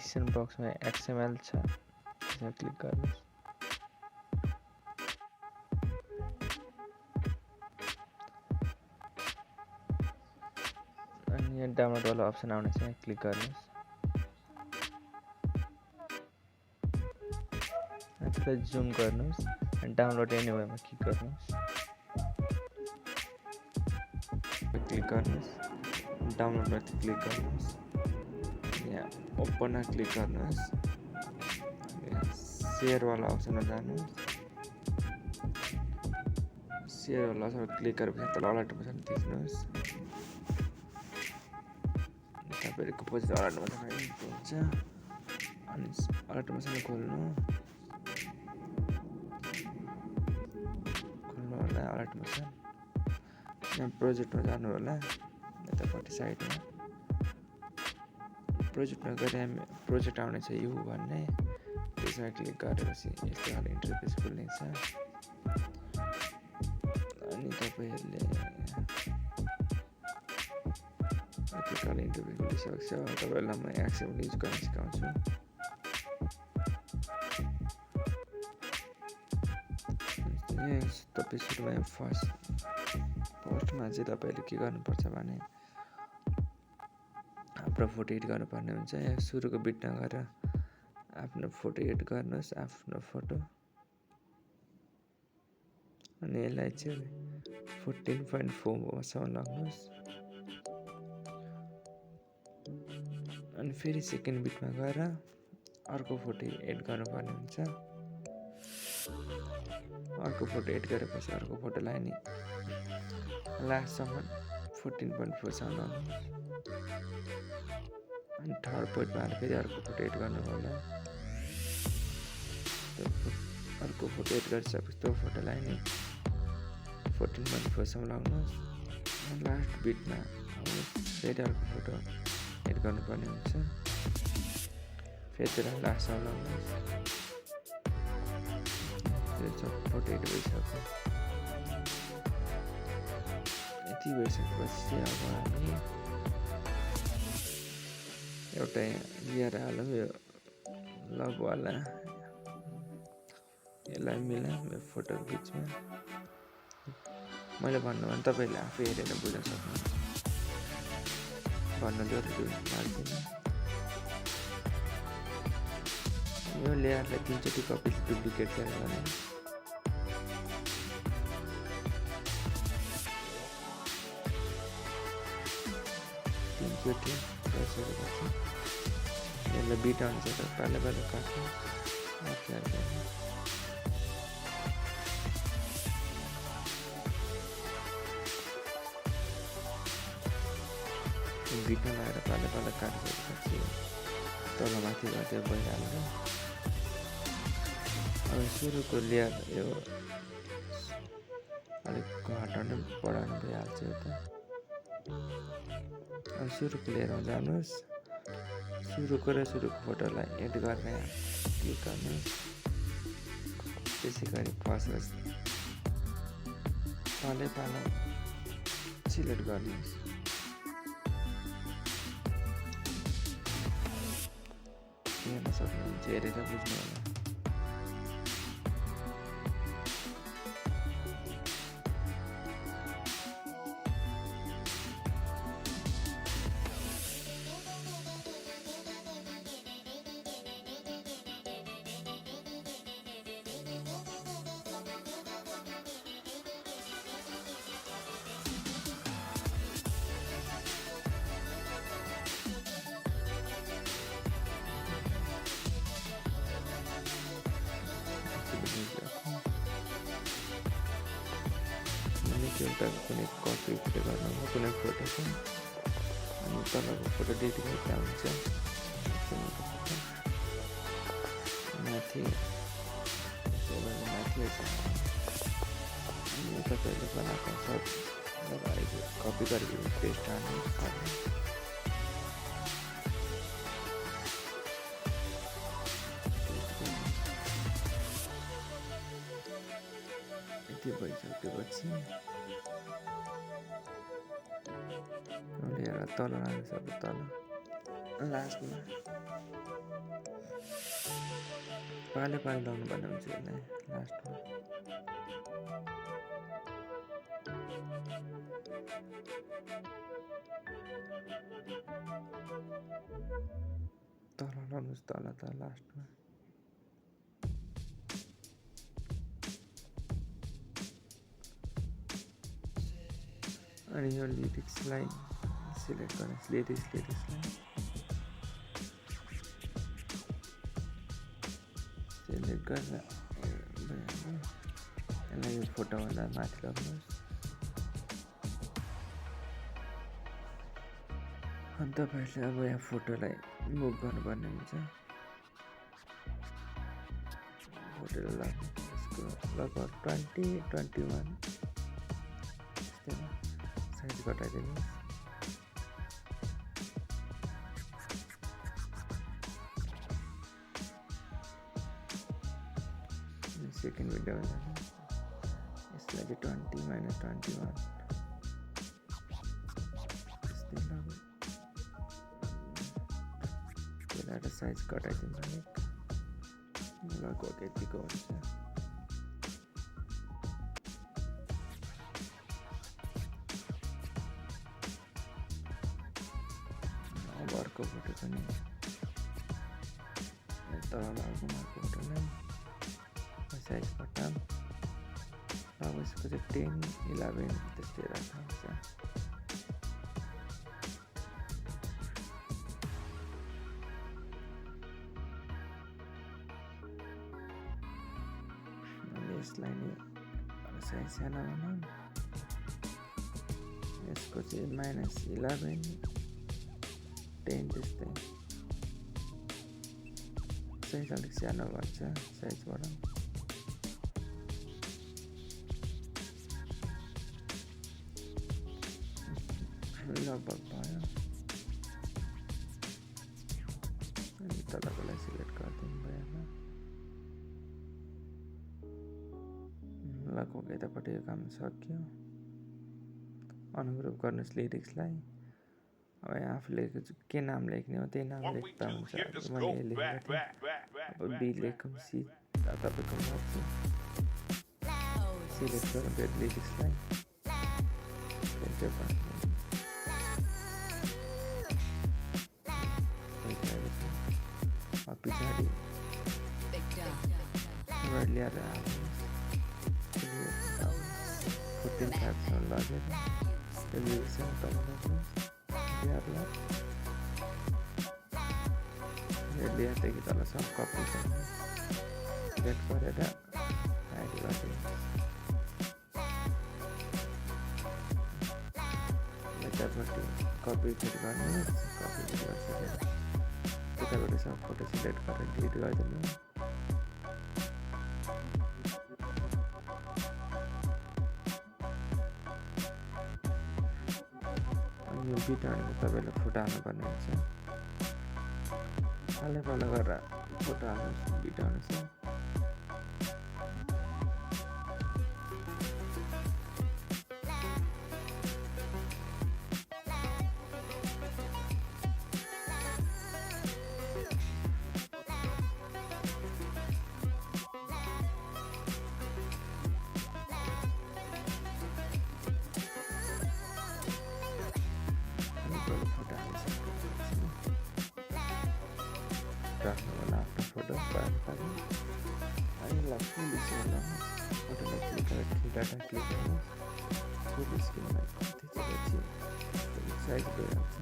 Decision बक्समा XML छ, त्यसमा क्लिक गर्नुहोस्। अनि यहाँ डाउनलोड वाला अप्सन आउनेछ, यहाँ क्लिक गर्नुहोस्। त्यसलाई जुम गर्नुहोस् अनि डाउनलोड एनिवेमा क्लिक गर्नुहोस्। क्लिक गर्नुहोस्, डाउनलोडमा क्लिक गर्नुहोस्, यहाँ ओपनमा क्लिक गर्नुहोस्, सेयर वाला अप्सनमा जानुहोस्। सेयर वाला अप्सनमा क्लिक गरेपछि तल अलर्ट बटन थिच्नुहोस्। तपाईँको पछि अलर्ट बटन हुन्छ अनि अलर्ट बटन खोल्नु होला। अलर्ट बटन यहाँ प्रोजेक्टमा जानु होला, यतापट्टि साइडमा प्रोजेक्टमा गएर हामी प्रोजेक्ट आउनेछ यु भन्ने, त्यसमा क्लिक गरेपछि यस्तो खाले इन्टरफेस खुल्नेछ। अनि तपाईँहरूले यति खाले इन्टरफेस खुलिसक्छ। तपाईँहरूलाई म XML युज गर्न सिकाउँछु। तपाईँ सुरुमा फर्स्टमा चाहिँ तपाईँले के गर्नुपर्छ भने आफ्नो फोटो एडिट गर्नुपर्ने हुन्छ। यहाँ सुरुको बिटमा गएर आफ्नो फोटो एड गर्नुहोस्, आफ्नो फोटो। अनि यसलाई चाहिँ 14.4 सम्म लग्नुहोस्। अनि फेरि सेकेन्ड बिटमा गएर अर्को फोटो एड गर्नुपर्ने हुन्छ। अर्को फोटो एड गरेपछि अर्को फोटोलाई नि लास्टसम्म 14.4 सम्म लग्नुहोस्। अनि थर्ड पोइन्टमा फेरि अर्को फोटो एड गर्नु होला। अर्को फोटो एड गरिसकेपछि त्यो फोटोलाई नि 14.4 सम्म लग्नुहोस्। लास्ट बिटमा फेरि अर्को फोटो एड गर्नुपर्ने हुन्छ। फेरि त्यसलाई लास्टसम्म लग्नुहोस्। फोटो एड भइसक्यो। यति भइसकेपछि अब हामी एउटा लिएर हालौँ, यो लगवाला यसलाई मिलाऊँ यो फोटोको बिचमा। मैले भन्नु भने तपाईँले आफै हेरेर बुझ्न सक्नुहुन्छ, भन्नु जरुरी लाग्दैन। यो लेयरलाई 3 कपी डुप्लिकेट गरेर गर्ने। यसलाई बिट अनुसार पाले काट्नु। बिटमा लगाएर पाले काटिसकेपछि तल माथि गर्दै भइहाल्छ। अब सुरुको लेयर यो अलिक घटाउनु बढाउनु भइहाल्छ। यो त अब सुरुको लेयरमा जानुहोस्। सुरुको फोटोलाई एड गर्ने क्लिक गर्नुहोस्। त्यसै गरी फर्स्ट पाले सिलेक्ट गर्नुहोस्। हेर्न सक्नुहुन्छ, हेरेर बुझ्नु होला। एउटा कुनै कपी फोटो गर्नु कुनै फोटो छ अनि तलको फोटो डिलिट गर्दा हुन्छ। माथि छ अनि तपाईँले बनाएको सब कपी गरेर पेस्ट हाल्नु। यति भइसकेपछि ल्याएर तल लानु सक्छ। तल लास्टमा पाले लाउनु पर्ने हुन्छ यसलाई लास्टमा। तल लाउनुहोस् तल लास्टमा। अनि यो लिरिक्सलाई सिलेक्ट गर्नुहोस् लिरिक्सलाई सिलेक्ट गरेर यसलाई यो फोटोभन्दा माथि लग्नुहोस्। अनि तपाईँहरूले अब यहाँ फोटोलाई मुभ गर्नुपर्ने हुन्छ। फोटोलाई लाग्नु यसको लगभग 20-21 साइज घटाइदिनुहोस्। सेकेन्ड भिडियोमा जानु यसलाई चाहिँ 20-21 त्यस्तै लाग्यो। त्यसलाई एउटा साइज घटाइदिनु अलिक लगभग यतिको हुन्छ। अब अर्को फोटो पनि तल अर्को फोटोलाई साइज घटाम। अब यसको चाहिँ 10-11 त्यस्तै राख्दा हुन्छ। यसलाई नि साइज सानो बनाऊँ। यसको चाहिँ -11 10 त्यस्तै साइज अलिक सानो गर्छ साइजबाट। लगभग भयो। अनि तलकोलाई सिलेक्ट गरिदिनु भयो। लगभग यतापट्टि यो काम सक्यो। अनुग्रह गर्नुहोस् लिरिक्सलाई। अब आफूले के नाम लेख्ने हो त्यही नाम लेख्दा हुन्छ। मैले लेखेको थिएँ। अब बी लेखौँ सी तपाईँको मर्जी। सिलेक्ट गरौँ त्यो लिरिक्सलाई। पछाडि ल्याएर 14 फाइभसम्म लगेर त्यो लिरिक्समा तल ल्याएरदेखि तलसम्म कपी गर्नु सिलेक्ट गरेर हाइड गरिदिनु। यतापट्टि कपी फिट गर्नुहोस्। कपी फिट गरिसकेर यतापट्टि सब फोटो सिलेक्ट गरेर डिलिट गरिदिनु। अनि यो बिटाउनु तपाईँले फोटो हाल्नुपर्ने हुन्छ। पालो गरेर फोटो हाल्नुहोस् बिटाउनुहोस्। राख्नुहोला आफ्नो फोटो पार्नु। अनि फुल स्क्रिनमा फोटोलाई क्लिक गरेर डाटा क्लिक गर्नुहोस्। फुल स्क्रिनमा त्यसपछि साइज गइहाल्छ।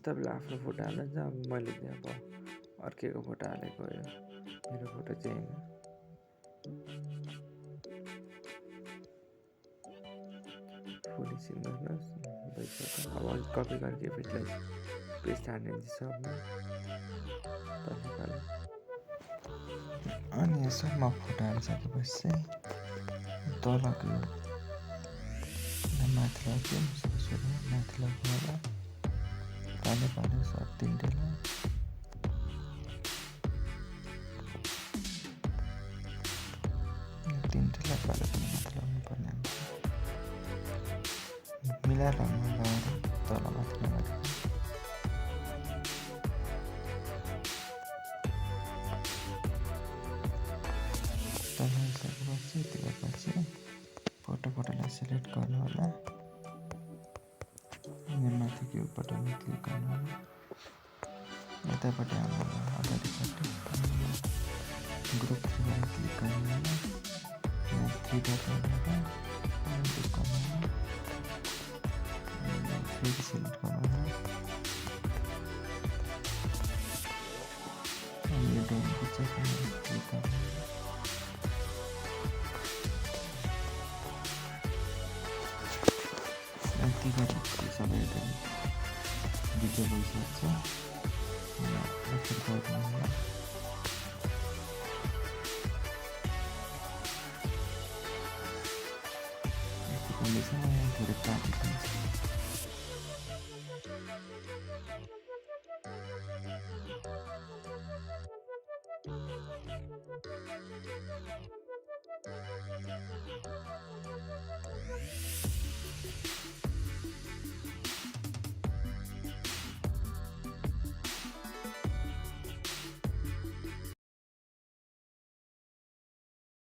तपाईँले आफ्नो फोटो हाल्नुहुन्छ। अब मैले चाहिँ अब अर्कैको फोटो हालेको हो। मेरो फोटो चाहिँ होइन। फुल स्क्रिन गर्नुहोस्। अब कपी गरेर फिटलाई पेस्ट हाल्ने सबमा तलकाले। अनि यो सबमा फोटो हालिसकेपछि चाहिँ तलको माथि लग्यो माथि लगेर पाले सब तिनवटालाई गरेर पनि माथि लगाउनु पर्ने हुन्छ। मिलाएर लगाएर तल माथि लगाएर तल आइसकेपछि यति भएपछि फोटोलाई सिलेक्ट गर्नु होला। अनि माथिको यो बटनमा क्लिक गर्नु होला। यतापट्टि आउनु होला, अगाडिपट्टि ग्रुप थ्रीबाट क्लिक गर्नु होला। यहाँ थ्री डट गर्नु होला, क्लिक गर्नु होला, थ्री सिलेक्ट गर्नु होला। अनि यो डोनको चाहिँ क्लिक गर्नु होला। यति गरेपछि सबै भिडियो भइसक्छ। रेकर्ड गर्नु होला। यति पुग्दैछ, धेरै प्राप्त हुन्छ।